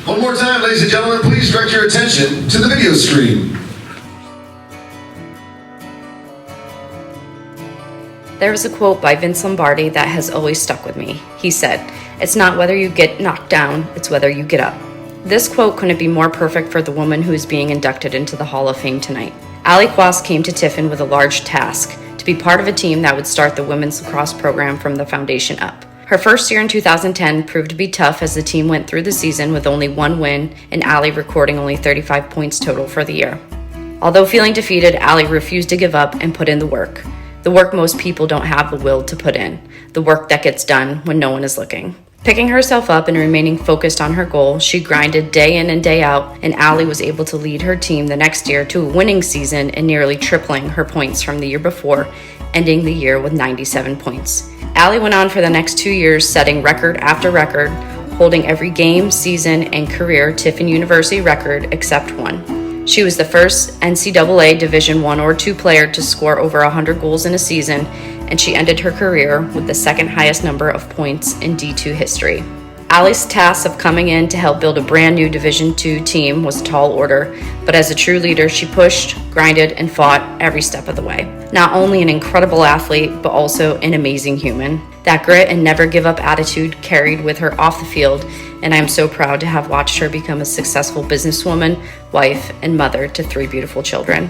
One more time, ladies and gentlemen, please direct your attention to the video screen. There was a quote by Vince Lombardi that has always stuck with me. He said, "It's not whether you get knocked down, it's whether you get up." This quote couldn't be more perfect for the woman who is being inducted into the Hall of Fame tonight. Allie Quast came to Tiffin with a large task, to be part of a team that would start the women's lacrosse program from the foundation up. Her first year in 2010 proved to be tough as the team went through the season with only 1 win and Allie recording only 35 points total for the year. Although feeling defeated, Allie refused to give up and put in the work. The work most people don't have the will to put in. The work that gets done when no one is looking. Picking herself up and remaining focused on her goal, she grinded day in and day out, and Allie was able to lead her team the next year to a winning season and nearly tripling her points from the year before, ending the year with 97 points. Allie went on for the next 2 years, setting record after record, holding every game, season, and career Tiffin University record except one. She was the first NCAA Division I or II player to score over 100 goals in a season, and she ended her career with the second highest number of points in D2 history. Allie's task of coming in to help build a brand new Division II team was a tall order, but as a true leader, she pushed, grinded, and fought every step of the way. Not only an incredible athlete, but also an amazing human. That grit and never give up attitude carried with her off the field, and I am so proud to have watched her become a successful businesswoman, wife, and mother to 3 beautiful children.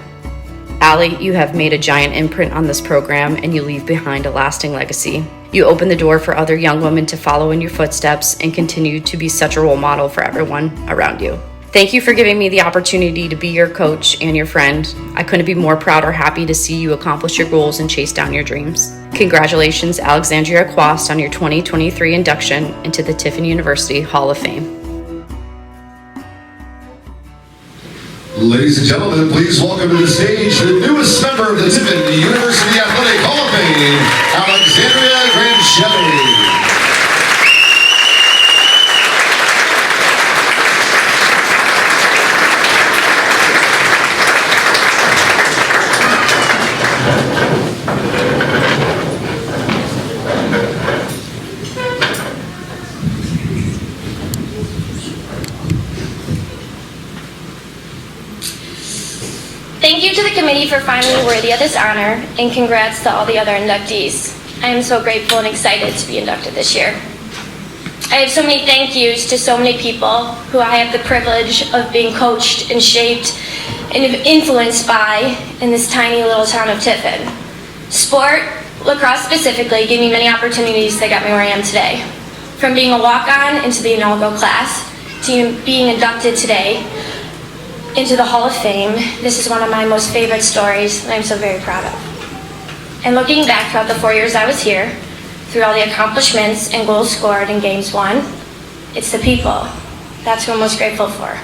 Allie, you have made a giant imprint on this program, and you leave behind a lasting legacy. You open the door for other young women to follow in your footsteps and continue to be such a role model for everyone around you. Thank you for giving me the opportunity to be your coach and your friend. I couldn't be more proud or happy to see you accomplish your goals and chase down your dreams. Congratulations, Alexandria Quast, on your 2023 induction into the Tiffin University Hall of Fame. Ladies and gentlemen, please welcome to the stage the newest member of the Tiffin University Athletic Hall of Fame, Alexandria Granchelli. Thank you to the committee for finding me worthy of this honor, and congrats to all the other inductees. I am so grateful and excited to be inducted this year. I have so many thank yous to so many people who I have the privilege of being coached and shaped and influenced by in this tiny little town of Tiffin. Sport, lacrosse specifically, gave me many opportunities that got me where I am today. From being a walk-on into the inaugural class to being inducted today into the Hall of Fame, this is one of my most favorite stories that I'm so very proud of. And looking back throughout the 4 years I was here, through all the accomplishments and goals scored in games won, it's the people. That's who I'm most grateful for.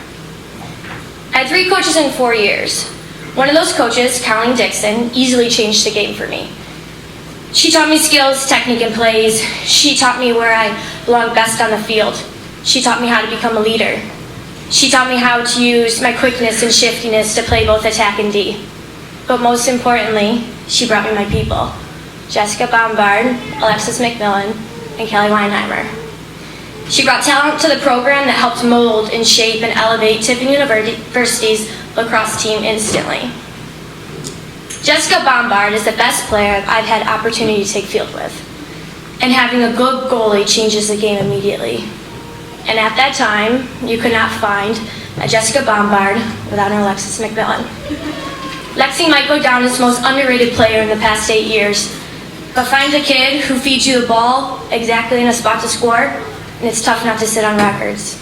I had 3 coaches in 4 years. One of those coaches, Colleen Dixon, easily changed the game for me. She taught me skills, technique, and plays. She taught me where I belong best on the field. She taught me how to become a leader. She taught me how to use my quickness and shiftiness to play both attack and D. But most importantly, she brought me my people. Jessica Bombard, Alexis McMillan, and Kelly Weinheimer. She brought talent to the program that helped mold and shape and elevate Tiffin University's lacrosse team instantly. Jessica Bombard is the best player I've had opportunity to take field with. And having a good goalie changes the game immediately. And at that time, you could not find a Jessica Bombard without an Alexis McMillan. Lexi might go down as the most underrated player in the past 8 years, but find a kid who feeds you the ball exactly in a spot to score, and it's tough not to sit on records.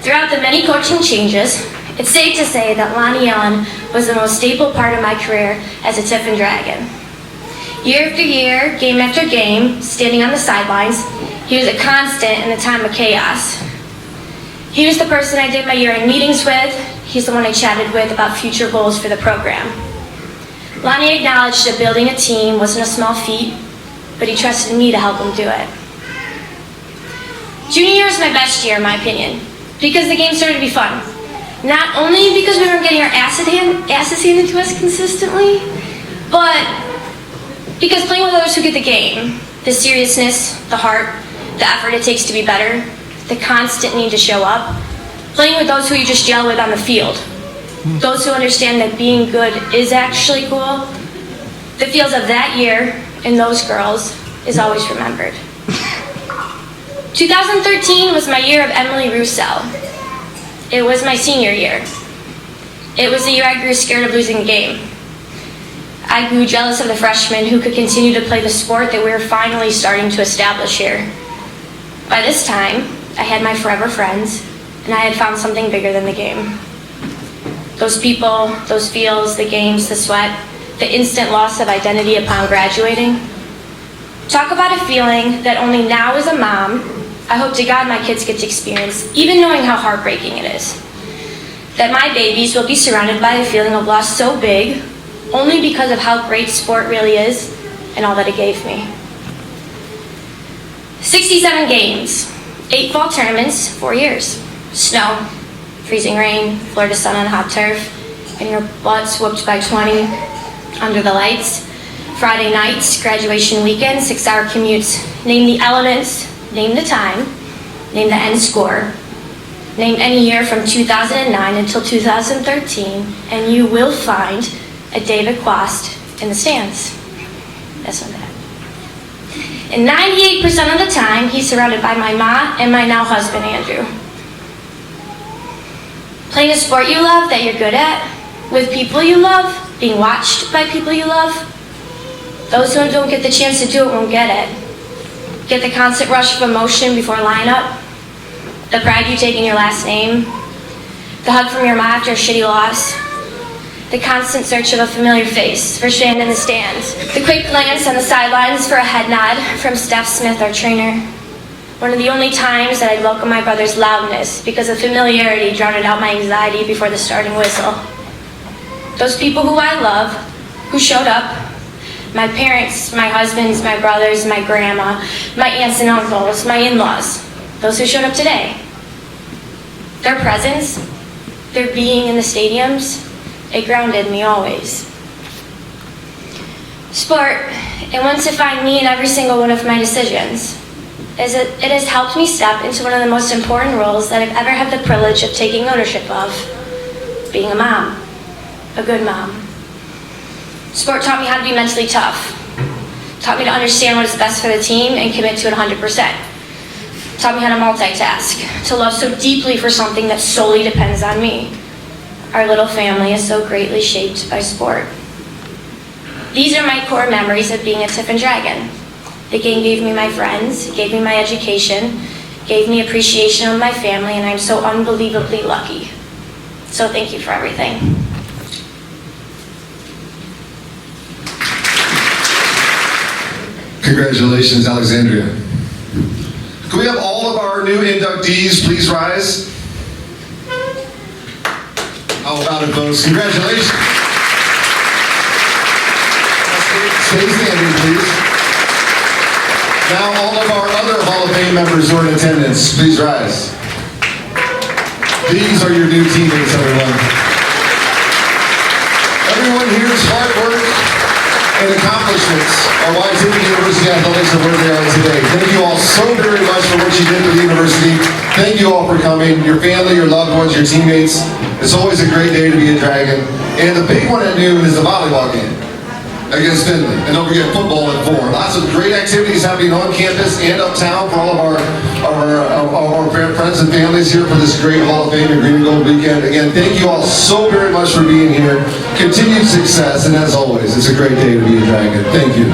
Throughout the many coaching changes, it's safe to say that Lonnie Ellen was the most staple part of my career as a Tiffin Dragon. Year after year, game after game, standing on the sidelines, he was a constant in the time of chaos. He was the person I did my year-end meetings with. He's the one I chatted with about future goals for the program. Lonnie acknowledged that building a team wasn't a small feat, but he trusted me to help him do it. Junior year was my best year, in my opinion, because the game started to be fun. Not only because we weren't getting our asses handed to us consistently, but because playing with others who get the game, the seriousness, the heart, the effort it takes to be better, the constant need to show up, playing with those who you just gel with on the field, those who understand that being good is actually cool, the feels of that year and those girls is always remembered. 2013 was my year of Emily Roussel. It was my senior year. It was the year I grew scared of losing a game. I grew jealous of the freshmen who could continue to play the sport that we were finally starting to establish here. By this time, I had my forever friends, and I had found something bigger than the game. Those people, those feels, the games, the sweat, the instant loss of identity upon graduating. Talk about a feeling that only now as a mom, I hope to God my kids get to experience, even knowing how heartbreaking it is. That my babies will be surrounded by a feeling of loss so big, only because of how great sport really is and all that it gave me. 67 games, 8 fall tournaments, 4 years. Snow, freezing rain, Florida sun on hot turf, and your butts whooped by 20 under the lights. Friday nights, graduation weekend, 6-hour commutes. Name the elements, name the time, name the end score. Name any year from 2009 until 2013, and you will find a David Quast in the stands. That's not bad. And 98% of the time, he's surrounded by my ma and my now husband, Andrew. Playing a sport you love that you're good at, with people you love, being watched by people you love. Those who don't get the chance to do it won't get it. Get the constant rush of emotion before lineup, the pride you take in your last name, the hug from your ma after a shitty loss, the constant search of a familiar face for Shane in the stands, the quick glance on the sidelines for a head nod from Steph Smith, our trainer. One of the only times that I'd welcome my brother's loudness because of familiarity drowned out my anxiety before the starting whistle. Those people who I love, who showed up, my parents, my husbands, my brothers, my grandma, my aunts and uncles, my in-laws, those who showed up today. Their presence, their being in the stadiums, it grounded me always. Sport, it wants to find me in every single one of my decisions. It has helped me step into one of the most important roles that I've ever had the privilege of taking ownership of, being a mom, a good mom. Sport taught me how to be mentally tough, taught me to understand what is best for the team and commit to it 100%. Taught me how to multitask, to love so deeply for something that solely depends on me. Our little family is so greatly shaped by sport. These are my core memories of being a Tiffin Dragon. The game gave me my friends, gave me my education, gave me appreciation of my family, and I'm so unbelievably lucky. So thank you for everything. Congratulations, Alexandria. Can we have all of our new inductees please rise? How about it, folks? Congratulations. Stay standing, please. Now all of our other Hall of Fame members who are in attendance, please rise. These are your new teammates, everyone. Everyone here's hard work and accomplishments are why Tiffin University Athletics are where they are today. Thank you all so very much for what you did for the university. Thank you all for coming, your family, your loved ones, your teammates. It's always a great day to be a Dragon. And the big one at noon is the volleyball game against Finley. And don't forget football at 4. Lots of great activities happening on campus and uptown for all of our friends and families here for this great Hall of Fame and Green and Gold weekend. Again, thank you all so very much for being here. Continued success, and as always, it's a great day to be a Dragon. Thank you.